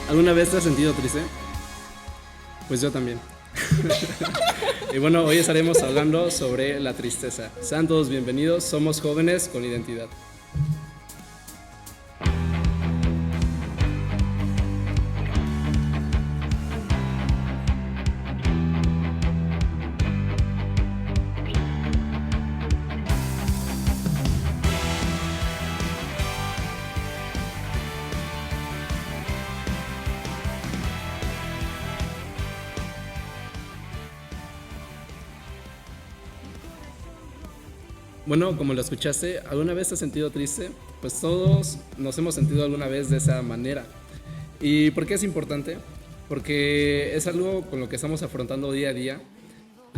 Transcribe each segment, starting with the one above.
¿Alguna vez te has sentido triste? Pues yo también. Y bueno, hoy estaremos hablando sobre la tristeza. Sean todos bienvenidos, somos jóvenes con identidad. Bueno, como lo escuchaste, ¿alguna vez te has sentido triste? Pues todos nos hemos sentido alguna vez de esa manera. ¿Y por qué es importante? Porque es algo con lo que estamos afrontando día a día.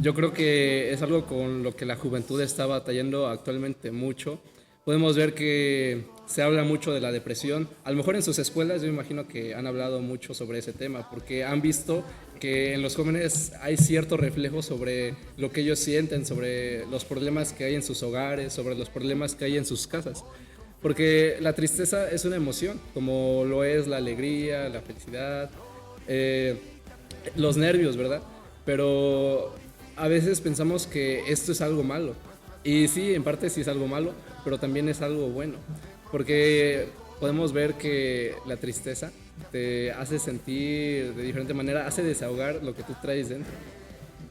Yo creo que es algo con lo que la juventud está batallando actualmente mucho. Podemos ver que se habla mucho de la depresión. A lo mejor en sus escuelas yo imagino que han hablado mucho sobre ese tema, porque han visto que en los jóvenes hay cierto reflejo sobre lo que ellos sienten, sobre los problemas que hay en sus hogares, sobre los problemas que hay en sus casas. Porque la tristeza es una emoción, como lo es la alegría, la felicidad, eh, los nervios, ¿verdad? Pero a veces pensamos que esto es algo malo. Y sí, en parte sí es algo malo, pero también es algo bueno. Porque podemos ver que la tristeza te hace sentir de diferente manera, hace desahogar lo que tú traes dentro.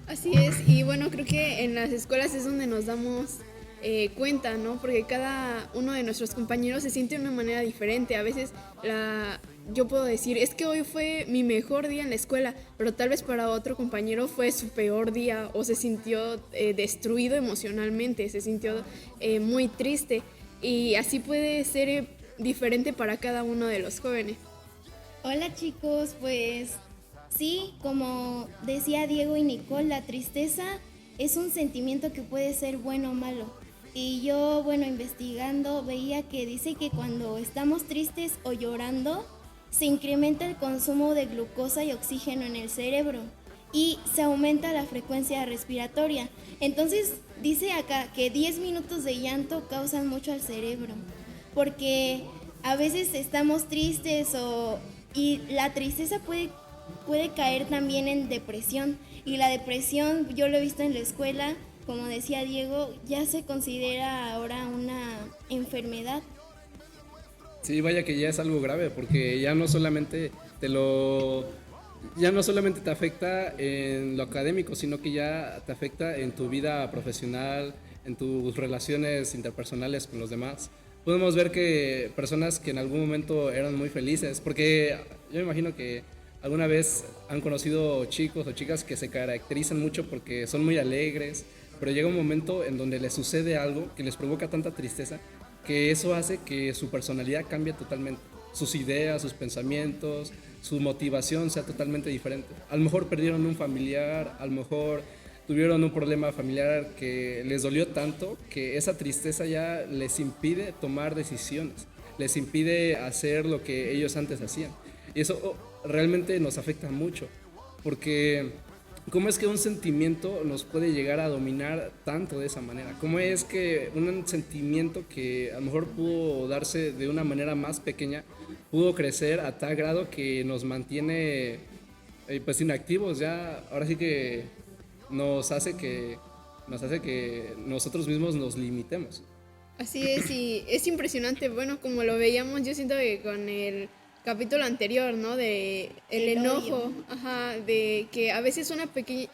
Así es, y bueno, creo que en las escuelas es donde nos damos cuenta, ¿no? Porque cada uno de nuestros compañeros se siente de una manera diferente. A veces yo puedo decir, es que hoy fue mi mejor día en la escuela, pero tal vez para otro compañero fue su peor día o se sintió destruido emocionalmente, se sintió muy triste y así puede ser diferente para cada uno de los jóvenes. Hola chicos, pues sí, como decía Diego y Nicole, la tristeza es un sentimiento que puede ser bueno o malo. Y yo, bueno, investigando veía que dice que cuando estamos tristes o llorando, se incrementa el consumo de glucosa y oxígeno en el cerebro y se aumenta la frecuencia respiratoria. Entonces dice acá que 10 minutos de llanto causan mucho al cerebro, porque a veces estamos tristes y la tristeza puede caer también en depresión. Y la depresión, yo lo he visto en la escuela, como decía Diego, ya se considera ahora una enfermedad. Sí, vaya que ya es algo grave, porque ya no solamente te afecta en lo académico, sino que ya te afecta en tu vida profesional, en tus relaciones interpersonales con los demás. Podemos ver que personas que en algún momento eran muy felices, porque yo me imagino que alguna vez han conocido chicos o chicas que se caracterizan mucho porque son muy alegres, pero llega un momento en donde les sucede algo que les provoca tanta tristeza que eso hace que su personalidad cambie totalmente, sus ideas, sus pensamientos, su motivación sea totalmente diferente. A lo mejor perdieron un familiar, a lo mejor tuvieron un problema familiar que les dolió tanto que esa tristeza ya les impide tomar decisiones, les impide hacer lo que ellos antes hacían. Y eso realmente nos afecta mucho, porque ¿cómo es que un sentimiento nos puede llegar a dominar tanto de esa manera? ¿Cómo es que un sentimiento que a lo mejor pudo darse de una manera más pequeña pudo crecer a tal grado que nos mantiene pues inactivos ya? Ahora sí que nos hace que nosotros mismos nos limitemos. Así es, y es impresionante. Bueno, como lo veíamos, yo siento que con el capítulo anterior, ¿no? De el enojo, ajá, de que a veces una pequeña,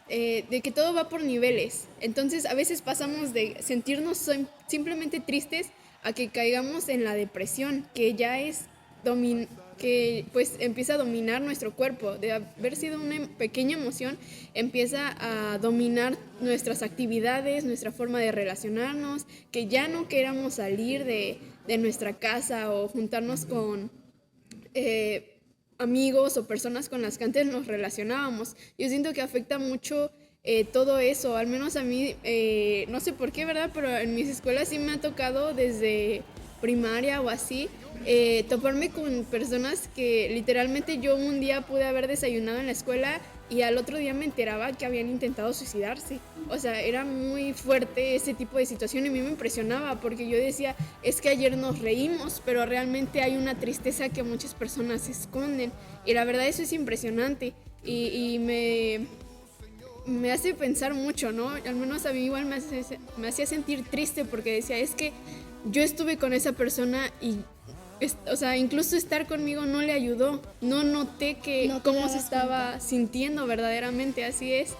de que todo va por niveles. Entonces, a veces pasamos de sentirnos simplemente tristes a que caigamos en la depresión, que ya es que pues empieza a dominar nuestro cuerpo. De haber sido una pequeña emoción, empieza a dominar nuestras actividades, nuestra forma de relacionarnos, que ya no queramos salir de nuestra casa o juntarnos con amigos o personas con las que antes nos relacionábamos. Yo siento que afecta mucho todo eso, al menos a mí, no sé por qué, ¿verdad? Pero en mis escuelas sí me ha tocado desde primaria o así, toparme con personas que literalmente yo un día pude haber desayunado en la escuela y al otro día me enteraba que habían intentado suicidarse. O sea, era muy fuerte ese tipo de situación y a mí me impresionaba porque yo decía, es que ayer nos reímos, pero realmente hay una tristeza que muchas personas esconden y la verdad eso es impresionante y me hace pensar mucho, ¿no? Al menos a mí igual me hacía sentir triste porque decía, es que yo estuve con esa persona y o sea, incluso estar conmigo no le ayudó, no noté cómo se estaba sintiendo verdaderamente, así es.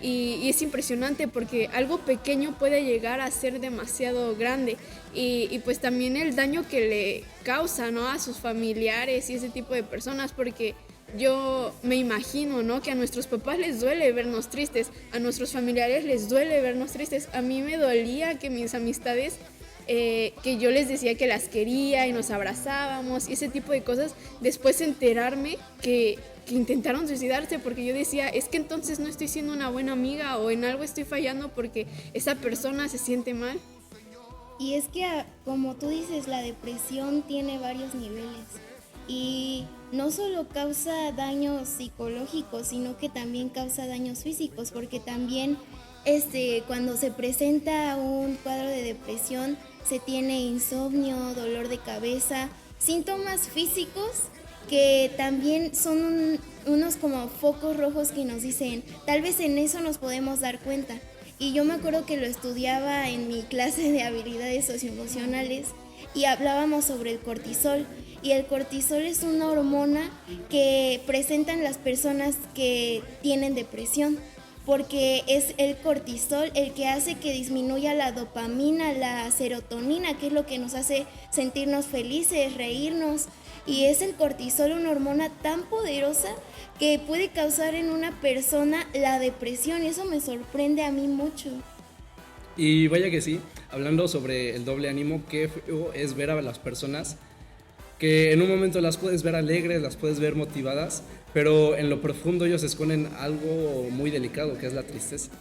Y es impresionante porque algo pequeño puede llegar a ser demasiado grande y pues también el daño que le causa, ¿no? A sus familiares y ese tipo de personas, porque yo me imagino, ¿no? Que a nuestros papás les duele vernos tristes, a nuestros familiares les duele vernos tristes. A mí me dolía que mis amistades, que yo les decía que las quería y nos abrazábamos y ese tipo de cosas, después enterarme que intentaron suicidarse, porque yo decía, es que entonces no estoy siendo una buena amiga o en algo estoy fallando porque esa persona se siente mal. Y es que, como tú dices, la depresión tiene varios niveles y no solo causa daños psicológicos, sino que también causa daños físicos, porque también cuando se presenta un cuadro de depresión se tiene insomnio, dolor de cabeza, síntomas físicos que también son unos como focos rojos que nos dicen, tal vez en eso nos podemos dar cuenta. Y yo me acuerdo que lo estudiaba en mi clase de habilidades socioemocionales y hablábamos sobre el cortisol. Y el cortisol es una hormona que presentan las personas que tienen depresión, porque es el cortisol el que hace que disminuya la dopamina, la serotonina, que es lo que nos hace sentirnos felices, reírnos. Y es el cortisol una hormona tan poderosa que puede causar en una persona la depresión, y eso me sorprende a mí mucho. Y vaya que sí, hablando sobre el doble ánimo, qué feo es ver a las personas que en un momento las puedes ver alegres, las puedes ver motivadas, pero en lo profundo ellos esconden algo muy delicado, que es la tristeza.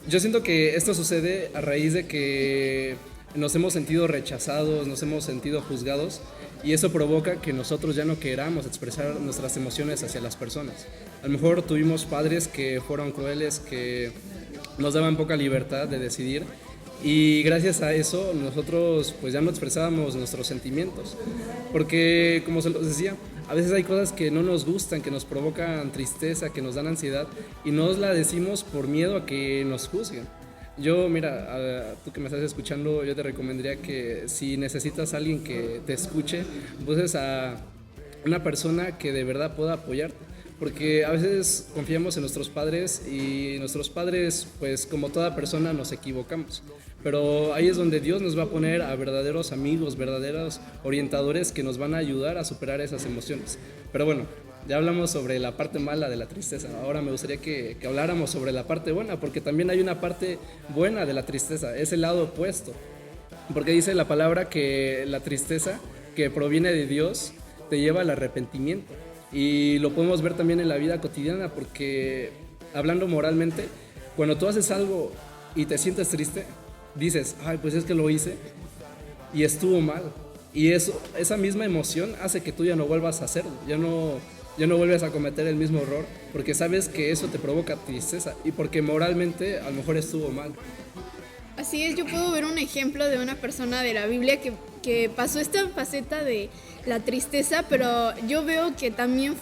Yo siento que esto sucede a raíz de que nos hemos sentido rechazados, nos hemos sentido juzgados, y eso provoca que nosotros ya no queramos expresar nuestras emociones hacia las personas. A lo mejor tuvimos padres que fueron crueles, que nos daban poca libertad de decidir, y gracias a eso nosotros pues ya no expresábamos nuestros sentimientos, porque como se los decía, a veces hay cosas que no nos gustan, que nos provocan tristeza, que nos dan ansiedad, y no la decimos por miedo a que nos juzguen. Yo, mira, tú que me estás escuchando, yo te recomendaría que si necesitas a alguien que te escuche, busques a una persona que de verdad pueda apoyarte, porque a veces confiamos en nuestros padres y nuestros padres, pues como toda persona, nos equivocamos. Pero ahí es donde Dios nos va a poner a verdaderos amigos, verdaderos orientadores que nos van a ayudar a superar esas emociones. Pero bueno, ya hablamos sobre la parte mala de la tristeza. Ahora me gustaría que habláramos sobre la parte buena, porque también hay una parte buena de la tristeza, es el lado opuesto. Porque dice la palabra que la tristeza que proviene de Dios te lleva al arrepentimiento. Y lo podemos ver también en la vida cotidiana, porque hablando moralmente, cuando tú haces algo y te sientes triste, dices, ay, pues es que lo hice y estuvo mal. Y esa misma emoción hace que tú ya no vuelvas a hacerlo, ya no vuelves a cometer el mismo error, porque sabes que eso te provoca tristeza y porque moralmente a lo mejor estuvo mal. Así es, yo puedo ver un ejemplo de una persona de la Biblia que pasó esta faceta de la tristeza, pero yo veo que también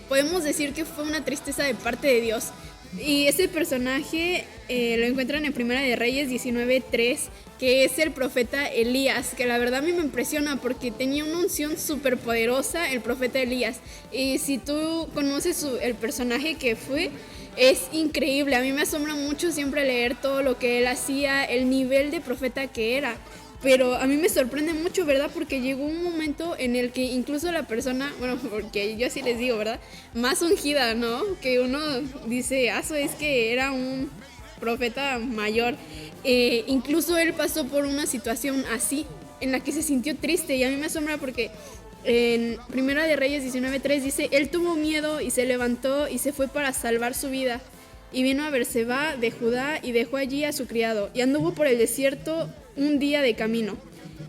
podemos decir que fue una tristeza de parte de Dios. Y ese personaje lo encuentran en Primera de Reyes 19:3, que es el profeta Elías, que la verdad a mí me impresiona porque tenía una unción súper poderosa el profeta Elías. Y si tú conoces el personaje que fue, es increíble. A mí me asombra mucho siempre leer todo lo que él hacía, el nivel de profeta que era. Pero a mí me sorprende mucho, ¿verdad? Porque llegó un momento en el que incluso la persona, bueno, porque yo así les digo, ¿verdad? Más ungida, ¿no? Que uno dice, eso es que era un profeta mayor. Incluso él pasó por una situación así, en la que se sintió triste. Y a mí me asombra porque en Primera de Reyes 19:3 dice, él tuvo miedo y se levantó y se fue para salvar su vida. Y vino a Berseba de Judá y dejó allí a su criado. Y anduvo por el desierto un día de camino.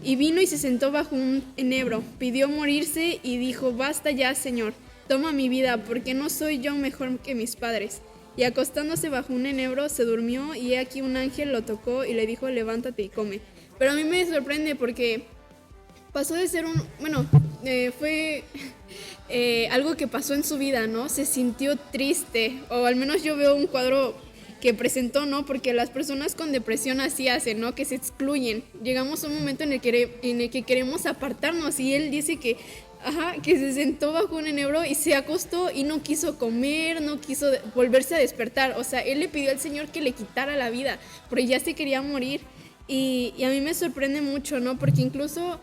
Y vino y se sentó bajo un enebro. Pidió morirse y dijo, basta ya, Señor. toma mi vida, porque no soy yo mejor que mis padres. Y acostándose bajo un enebro, se durmió, y he aquí un ángel lo tocó y le dijo, levántate y come. Pero a mí me sorprende porque pasó de ser fue algo que pasó en su vida, ¿no? Se sintió triste, o al menos yo veo un cuadro que presentó, ¿no? Porque las personas con depresión así hacen, ¿no? Que se excluyen. Llegamos a un momento en el que queremos apartarnos, y él dice que se sentó bajo un enebro y se acostó y no quiso comer, no quiso volverse a despertar. O sea, él le pidió al Señor que le quitara la vida, porque ya se quería morir. Y a mí me sorprende mucho, ¿no? Porque incluso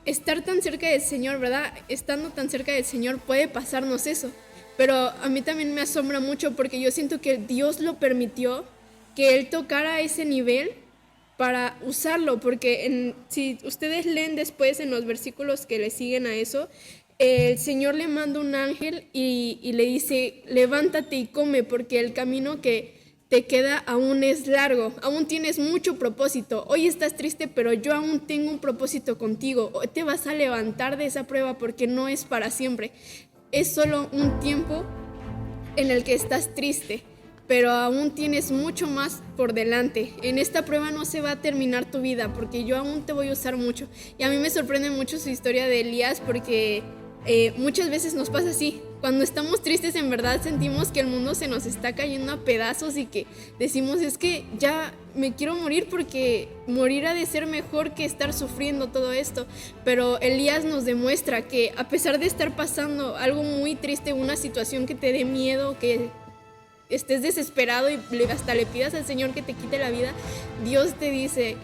estar tan cerca del Señor, ¿verdad? Estando tan cerca del Señor puede pasarnos eso. Pero a mí también me asombra mucho porque yo siento que Dios lo permitió, que Él tocara ese nivel para usarlo, porque si ustedes leen después en los versículos que le siguen a eso, el Señor le manda un ángel y le dice, levántate y come, porque el camino que te queda aún es largo, aún tienes mucho propósito. Hoy estás triste, pero yo aún tengo un propósito contigo. Hoy te vas a levantar de esa prueba porque no es para siempre. Es solo un tiempo en el que estás triste, pero aún tienes mucho más por delante. En esta prueba no se va a terminar tu vida, porque yo aún te voy a usar mucho. Y a mí me sorprende mucho su historia de Elías, porque muchas veces nos pasa así. Cuando estamos tristes, en verdad sentimos que el mundo se nos está cayendo a pedazos y que decimos, es que ya me quiero morir, porque morir ha de ser mejor que estar sufriendo todo esto. Pero Elías nos demuestra que a pesar de estar pasando algo muy triste, una situación que te dé miedo, que estés desesperado y hasta le pidas al Señor que te quite la vida, Dios te dice,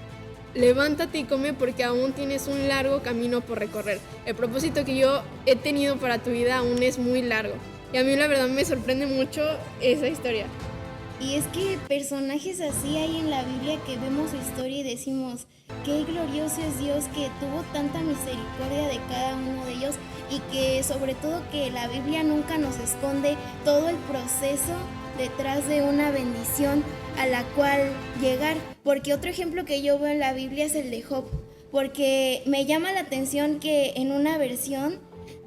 levántate y come, porque aún tienes un largo camino por recorrer. El propósito que yo he tenido para tu vida aún es muy largo. Y a mí la verdad me sorprende mucho esa historia. Y es que personajes así hay en la Biblia que vemos su historia y decimos, qué glorioso es Dios que tuvo tanta misericordia de cada uno de ellos, y que sobre todo que la Biblia nunca nos esconde todo el proceso detrás de una bendición a la cual llegar. Porque otro ejemplo que yo veo en la Biblia es el de Job, porque me llama la atención que en una versión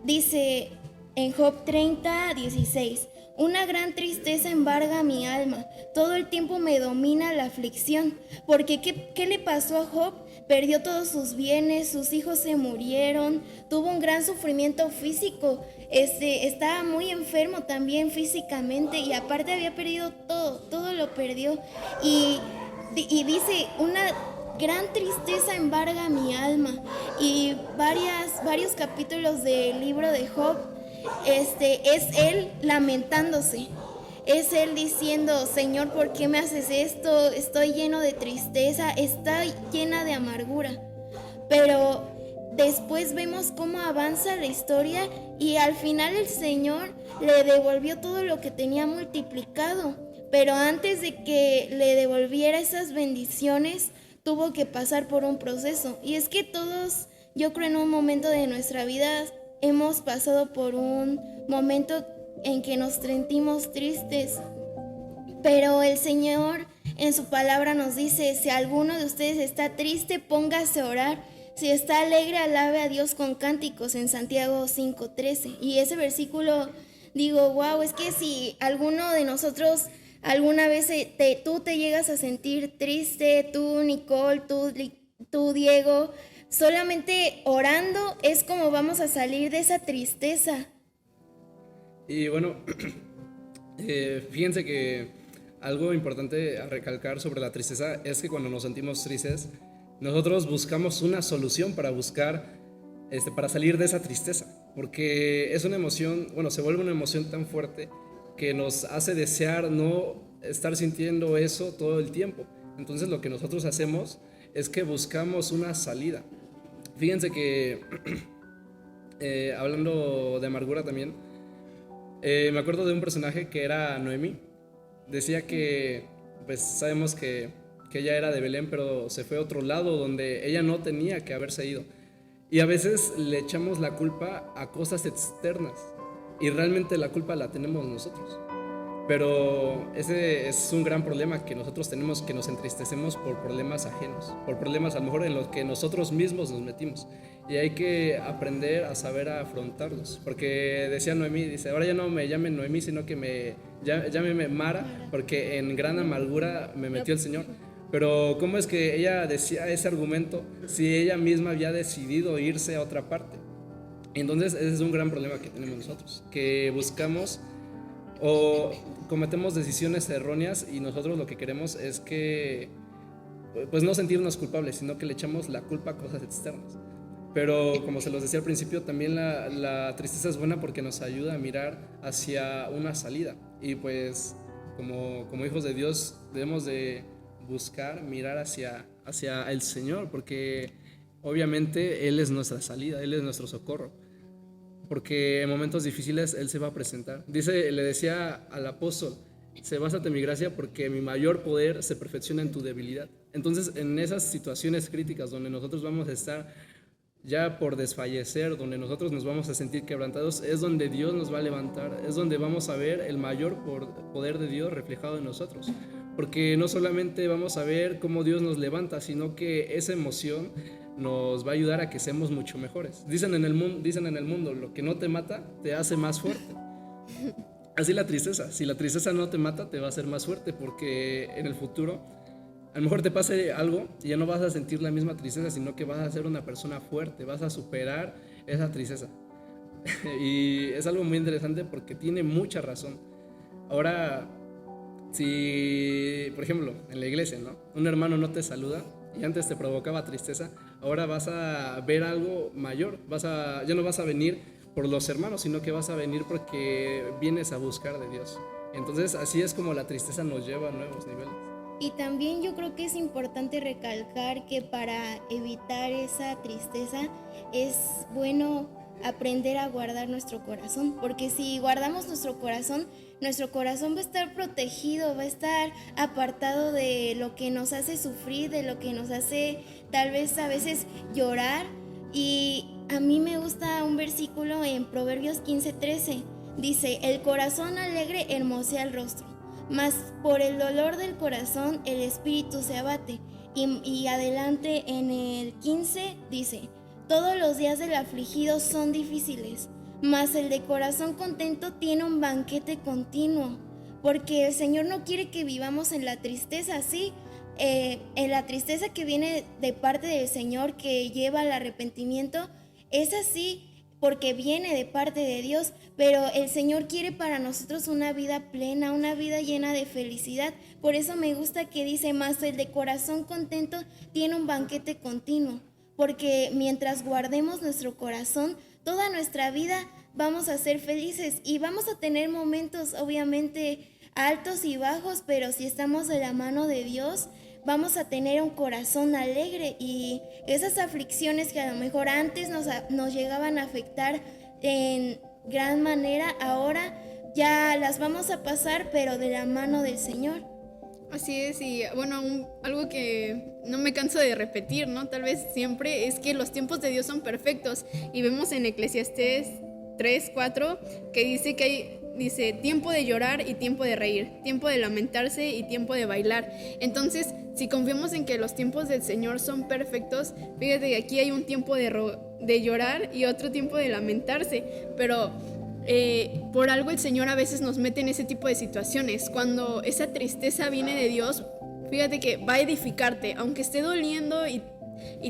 dice en Job 30:16, una gran tristeza embarga mi alma, todo el tiempo me domina la aflicción. Porque ¿qué le pasó a Job? Perdió todos sus bienes, sus hijos se murieron, tuvo un gran sufrimiento físico, estaba muy enfermo también físicamente, y aparte había perdido todo lo perdió. Y dice, una gran tristeza embarga mi alma. Y varios capítulos del libro de Job, es él lamentándose. Es él diciendo, Señor, ¿por qué me haces esto? Estoy lleno de tristeza, estoy llena de amargura. Pero después vemos cómo avanza la historia, y al final el Señor le devolvió todo lo que tenía multiplicado. Pero antes de que le devolviera esas bendiciones, tuvo que pasar por un proceso. Y es que todos, yo creo, en un momento de nuestra vida hemos pasado por un momento en que nos sentimos tristes, pero el Señor en su palabra nos dice, si alguno de ustedes está triste, póngase a orar, si está alegre, alabe a Dios con cánticos, en Santiago 5:13. Y ese versículo, digo, wow, es que si alguno de nosotros alguna vez tú te llegas a sentir triste, tú Nicole, tú Diego, solamente orando es como vamos a salir de esa tristeza. Y bueno, fíjense que algo importante a recalcar sobre la tristeza es que cuando nos sentimos tristes, nosotros buscamos una solución para salir de esa tristeza, porque es una emoción, se vuelve una emoción tan fuerte que nos hace desear no estar sintiendo eso todo el tiempo. Entonces lo que nosotros hacemos es que buscamos una salida. Fíjense que hablando de amargura también, me acuerdo de un personaje que era Noemí. Decía que, pues sabemos que ella era de Belén, pero se fue a otro lado donde ella no tenía que haberse ido. Y a veces le echamos la culpa a cosas externas, y realmente la culpa la tenemos nosotros. Pero ese es un gran problema que nosotros tenemos, que nos entristecemos por problemas ajenos, por problemas a lo mejor en los que nosotros mismos nos metimos. Y hay que aprender a saber afrontarlos. Porque decía Noemí, dice, ahora ya no me llamen Noemí, sino que llámeme Mara, porque en gran amargura me metió el Señor. Pero ¿cómo es que ella decía ese argumento si ella misma había decidido irse a otra parte? Entonces ese es un gran problema que tenemos nosotros, que buscamos o cometemos decisiones erróneas y nosotros lo que queremos es que pues no sentirnos culpables, sino que le echamos la culpa a cosas externas. Pero como se los decía al principio, también la tristeza es buena porque nos ayuda a mirar hacia una salida. Y pues como hijos de Dios debemos de buscar mirar hacia el Señor, porque obviamente Él es nuestra salida, Él es nuestro socorro. Porque en momentos difíciles Él se va a presentar. Le decía al apóstol, básate en mi gracia porque mi mayor poder se perfecciona en tu debilidad. Entonces en esas situaciones críticas donde nosotros vamos a estar ya por desfallecer, donde nosotros nos vamos a sentir quebrantados, es donde Dios nos va a levantar, es donde vamos a ver el mayor poder de Dios reflejado en nosotros. Porque no solamente vamos a ver cómo Dios nos levanta, sino que esa emoción nos va a ayudar a que seamos mucho mejores. Dicen en el mundo, lo que no te mata te hace más fuerte. Así la tristeza, si la tristeza no te mata, te va a hacer más fuerte, porque en el futuro a lo mejor te pase algo y ya no vas a sentir la misma tristeza, sino que vas a ser una persona fuerte, vas a superar esa tristeza. Y es algo muy interesante porque tiene mucha razón. Ahora, si, por ejemplo, en la iglesia, ¿no?, un hermano no te saluda y antes te provocaba tristeza, ahora vas a ver algo mayor, ya no vas a venir por los hermanos, sino que vas a venir porque vienes a buscar de Dios. Entonces así es como la tristeza nos lleva a nuevos niveles. Y también yo creo que es importante recalcar que para evitar esa tristeza es bueno aprender a guardar nuestro corazón, porque si guardamos nuestro corazón va a estar protegido, va a estar apartado de lo que nos hace sufrir, de lo que nos hace tal vez a veces llorar. Y a mí me gusta un versículo en Proverbios 15:13, dice, el corazón alegre hermosea el rostro, mas por el dolor del corazón el espíritu se abate. Y adelante en el 15 dice, todos los días del afligido son difíciles, mas el de corazón contento tiene un banquete continuo. Porque el Señor no quiere que vivamos en la tristeza, ¿sí? En la tristeza que viene de parte del Señor, que lleva al arrepentimiento, es así porque viene de parte de Dios, pero el Señor quiere para nosotros una vida plena, una vida llena de felicidad. Por eso me gusta que dice, más el de corazón contento tiene un banquete continuo, porque mientras guardemos nuestro corazón, toda nuestra vida vamos a ser felices y vamos a tener momentos obviamente altos y bajos, pero si estamos de la mano de Dios, vamos a tener un corazón alegre, y esas aflicciones que a lo mejor antes nos llegaban a afectar en gran manera, ahora ya las vamos a pasar, pero de la mano del Señor. Así es, y bueno, algo que no me canso de repetir, ¿no? Tal vez siempre, es que los tiempos de Dios son perfectos, y vemos en Eclesiastés 3:4 que dice que dice tiempo de llorar y tiempo de reír, tiempo de lamentarse y tiempo de bailar. Entonces, si confiamos en que los tiempos del Señor son perfectos, fíjate que aquí hay un tiempo de llorar y otro tiempo de lamentarse, pero por algo el Señor a veces nos mete en ese tipo de situaciones. Cuando esa tristeza viene de Dios, fíjate que va a edificarte, aunque esté doliendo y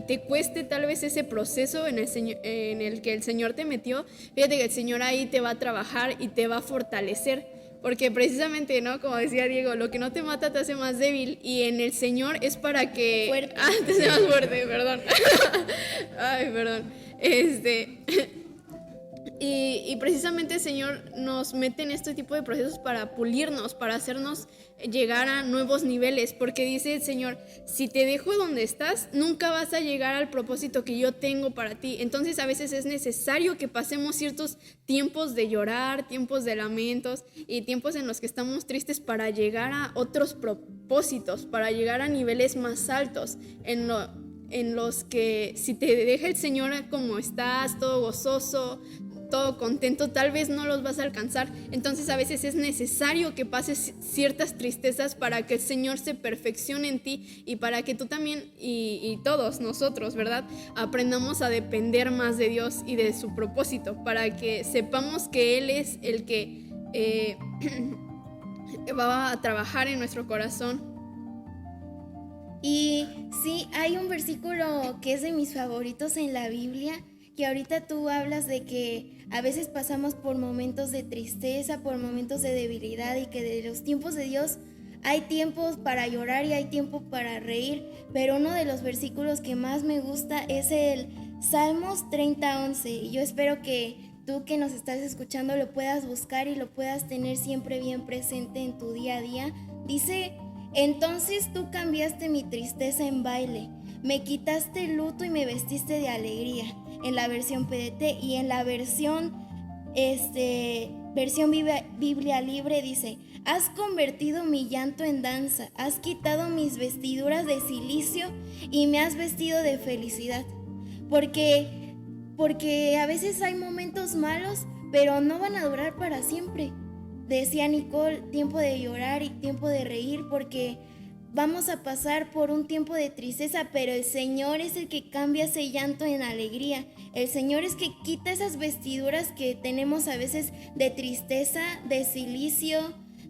te cueste tal vez ese proceso en el que el Señor te metió. Fíjate que el Señor ahí te va a trabajar y te va a fortalecer, porque precisamente, ¿no?, como decía Diego, lo que no te mata te hace más débil, y en el Señor es para que... Fuerte. Te hace más fuerte, perdón. Ay, perdón. Y precisamente el Señor nos mete en este tipo de procesos para pulirnos, para hacernos llegar a nuevos niveles, porque dice el Señor, si te dejo donde estás, nunca vas a llegar al propósito que yo tengo para ti. Entonces a veces es necesario que pasemos ciertos tiempos de llorar, tiempos de lamentos y tiempos en los que estamos tristes para llegar a otros propósitos, para llegar a niveles más altos, en los que si te deja el Señor como estás, todo gozoso, todo contento, tal vez no los vas a alcanzar. Entonces a veces es necesario que pases ciertas tristezas para que el Señor se perfeccione en ti y para que tú también y todos nosotros, ¿verdad?, aprendamos a depender más de Dios y de su propósito, para que sepamos que Él es el que va a trabajar en nuestro corazón. Y sí, hay un versículo que es de mis favoritos en la Biblia, que ahorita tú hablas de que a veces pasamos por momentos de tristeza, por momentos de debilidad, y que de los tiempos de Dios hay tiempos para llorar y hay tiempo para reír, pero uno de los versículos que más me gusta es el Salmos 30:11, y yo espero que tú que nos estás escuchando lo puedas buscar y lo puedas tener siempre bien presente en tu día a día. Dice: entonces tú cambiaste mi tristeza en baile, me quitaste el luto y me vestiste de alegría. En la versión PDT, y en la versión Biblia Libre dice: has convertido mi llanto en danza, has quitado mis vestiduras de cilicio y me has vestido de felicidad. Porque a veces hay momentos malos, pero no van a durar para siempre. Decía Nicole, tiempo de llorar y tiempo de reír, porque vamos a pasar por un tiempo de tristeza, pero el Señor es el que cambia ese llanto en alegría. El Señor es que quita esas vestiduras que tenemos a veces de tristeza, de cilicio,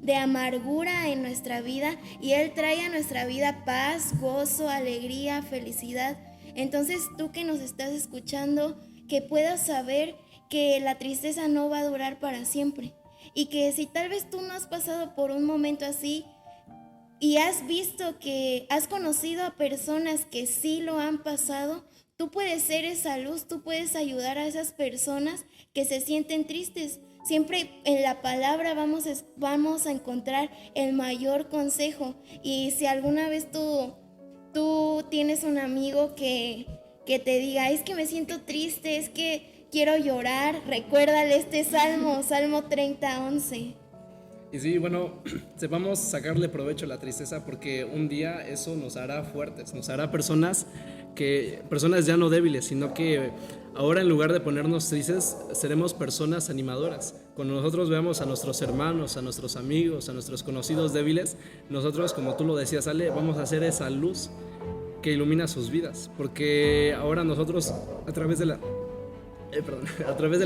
de amargura en nuestra vida, y Él trae a nuestra vida paz, gozo, alegría, felicidad. Entonces tú que nos estás escuchando, que puedas saber que la tristeza no va a durar para siempre. Y que si tal vez tú no has pasado por un momento así y has visto que has conocido a personas que sí lo han pasado, tú puedes ser esa luz, tú puedes ayudar a esas personas que se sienten tristes. Siempre en la palabra vamos a encontrar el mayor consejo. Y si alguna vez tú tienes un amigo que te diga: es que me siento triste, es que quiero llorar, recuérdale este Salmo 30:11. Y sí, bueno, sepamos sacarle provecho a la tristeza, porque un día eso nos hará fuertes, nos hará personas ya no débiles, sino que ahora en lugar de ponernos tristes, seremos personas animadoras. Cuando nosotros veamos a nuestros hermanos, a nuestros amigos, a nuestros conocidos débiles, nosotros, como tú lo decías, Ale, vamos a hacer esa luz que ilumina sus vidas, porque ahora nosotros a través de la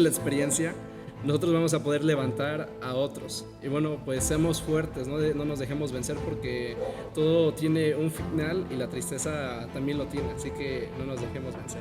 experiencia, nosotros vamos a poder levantar a otros. Y bueno, pues seamos fuertes, no nos dejemos vencer, porque todo tiene un final y la tristeza también lo tiene, así que no nos dejemos vencer.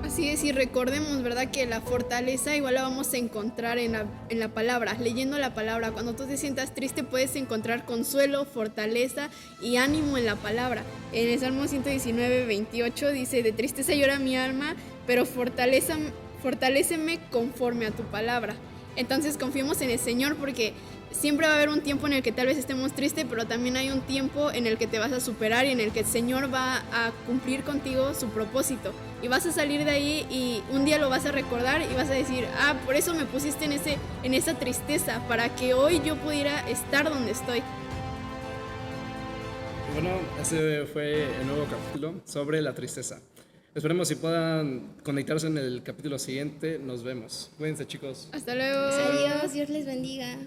Así es, y recordemos, ¿verdad?, que la fortaleza igual la vamos a encontrar en la palabra, leyendo la palabra. Cuando tú te sientas triste puedes encontrar consuelo, fortaleza y ánimo en la palabra. En el Salmo 119:28 dice: de tristeza llora mi alma, pero fortaléceme conforme a tu palabra. Entonces confiemos en el Señor, porque siempre va a haber un tiempo en el que tal vez estemos tristes, pero también hay un tiempo en el que te vas a superar y en el que el Señor va a cumplir contigo su propósito. Y vas a salir de ahí y un día lo vas a recordar y vas a decir: ah, por eso me pusiste en esa tristeza, para que hoy yo pudiera estar donde estoy. Y bueno, ese fue el nuevo capítulo sobre la tristeza. Esperemos si puedan conectarse en el capítulo siguiente. Nos vemos. Cuídense, chicos. Hasta luego. Adiós, Dios les bendiga.